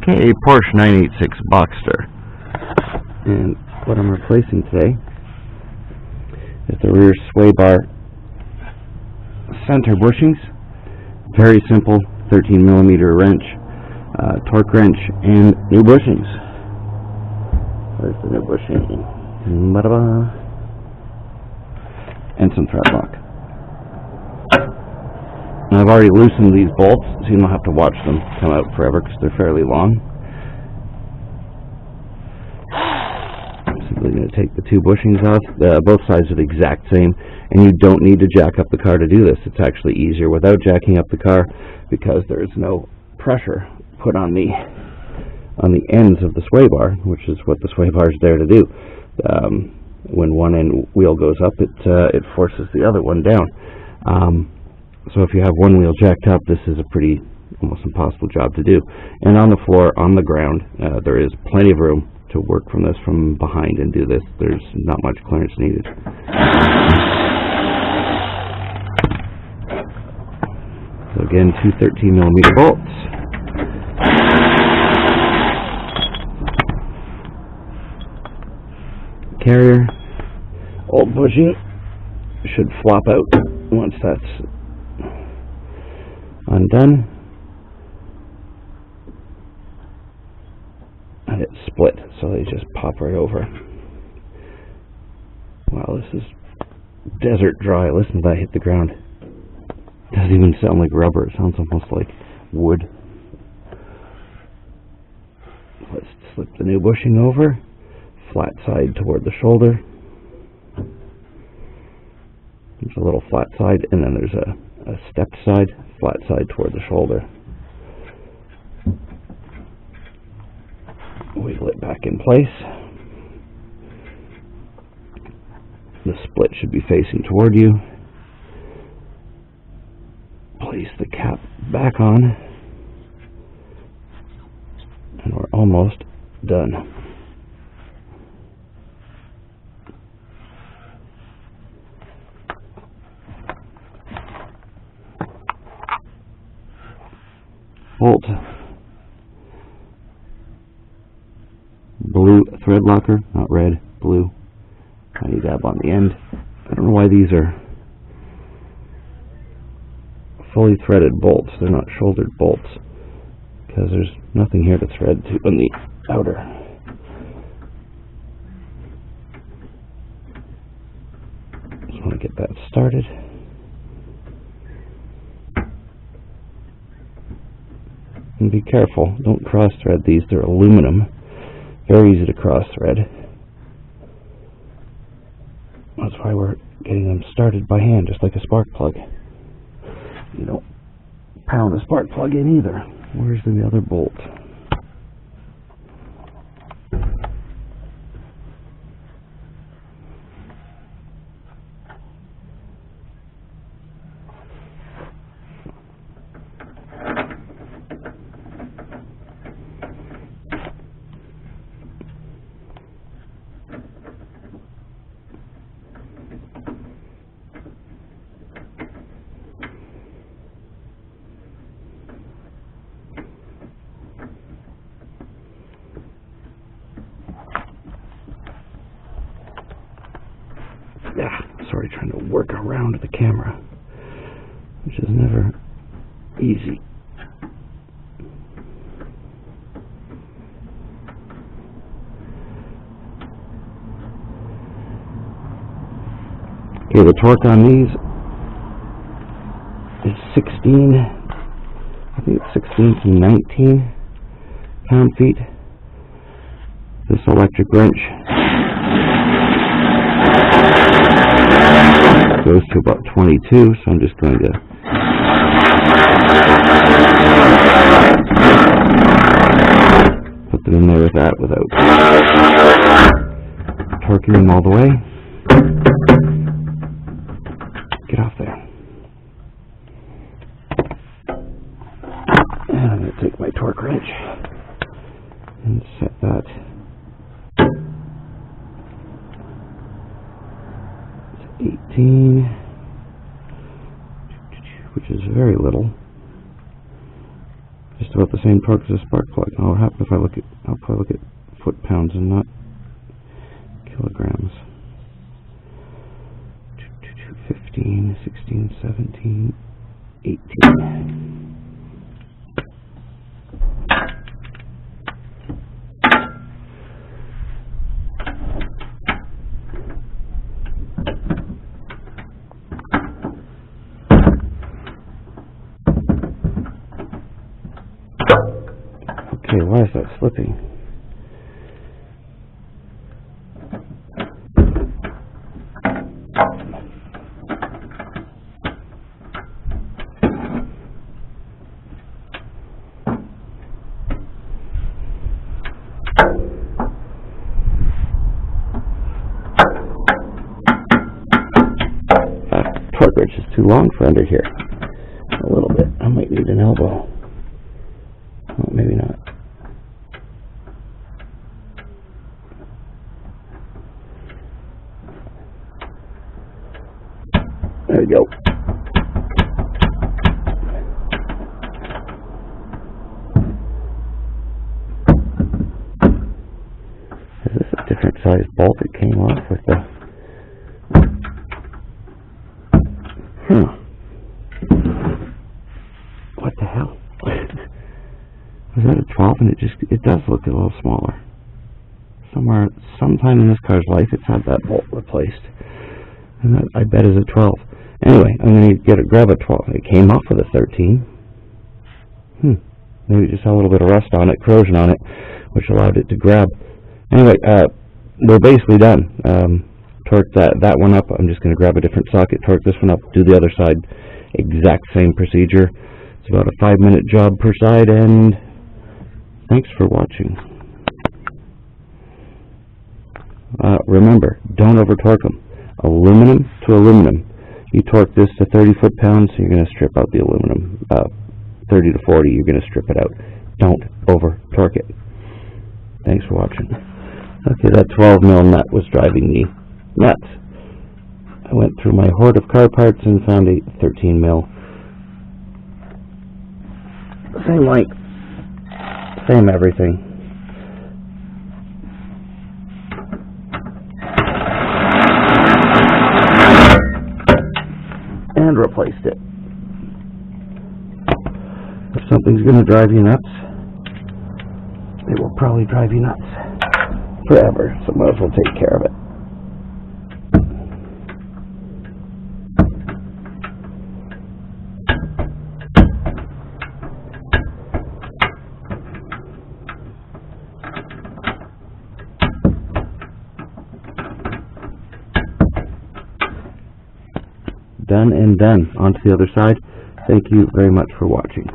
Okay, Porsche 986 Boxster. And what I'm replacing today is the rear sway bar center bushings. Very simple 13mm wrench, torque wrench, and new bushings. There's the new bushing. Ba-da-ba. And some thread lock. And I've already loosened these bolts, so you don't have to watch them come out forever because they're fairly long. I'm simply going to take the two bushings off. Both sides are the exact same, and you don't need to jack up the car to do this. It's actually easier without jacking up the car because there's no pressure put on the ends of the sway bar, which is what the sway bar is there to do. When one end wheel goes up, it forces the other one down. So if you have one wheel jacked up, this is a pretty almost impossible job to do. And on the floor, on the ground, there is plenty of room to work from this from behind and do this. There's not much clearance needed. So again, two 13mm bolts. Carrier, old bushing should flop out once that's undone, and it's split, so they just pop right over. Wow, this is desert dry. Listen to that hit the ground. It doesn't even sound like rubber. It sounds almost like wood. Let's slip the new bushing over. Flat side toward the shoulder. There's a little flat side, and then there's a stepped side, flat side toward the shoulder. Wiggle it back in place. The split should be facing toward you. Place the cap back on, and we're almost done. Bolt, blue thread locker, not red, blue. Tiny dab on the end. I don't know why these are fully threaded bolts. They're not shouldered bolts because there's nothing here to thread to on the outer. Just want to get that started. And be careful, don't cross thread these. They're aluminum, very easy to cross thread. That's why we're getting them started by hand, just like a spark plug. You don't pound a spark plug in either. Where's the other bolt? Yeah, sorry, trying to work around the camera, which is never easy. Okay, the torque on these is 16, I think it's 16 to 19 pound-feet. This electric wrench goes to about 22, so I'm just going to put them in there with that without torquing them all the way. Get off there. And I'm going to take my torque wrench and set that 18, which is very little. Just about the same torque as a spark plug. Now what happens if I'll probably look at foot-pounds and not kilograms. 15, 16, 17, 18. Okay, why is that slipping? Torque wrench is too long for under here. A little bit. I might need an elbow. Oh, maybe not. There we go. Is this a different size bolt that came off with the... What the hell? Was that a 12? And it does look a little smaller. Sometime in this car's life, it's had that bolt replaced. And that, I bet, is a 12. Anyway, I'm going to grab a 12. It came off with a 13. Maybe it just had a little bit of rust on it, corrosion on it, which allowed it to grab. Anyway, we're basically done. Torque that one up. I'm just going to grab a different socket, torque this one up, do the other side. Exact same procedure. It's about a 5-minute job per side, and thanks for watching. Remember, don't over torque them. Aluminum to aluminum. You torque this to 30 foot-pounds, you're going to strip out the aluminum. 30 to 40, you're going to strip it out. Don't over torque it. Thanks for watching. Okay, that 12 mil nut was driving me nuts. I went through my hoard of car parts and found a 13 mil. Same length, same everything. And replaced it. If something's going to drive you nuts, it will probably drive you nuts forever, so might as well take care of it. Done and done. On to the other side. Thank you very much for watching.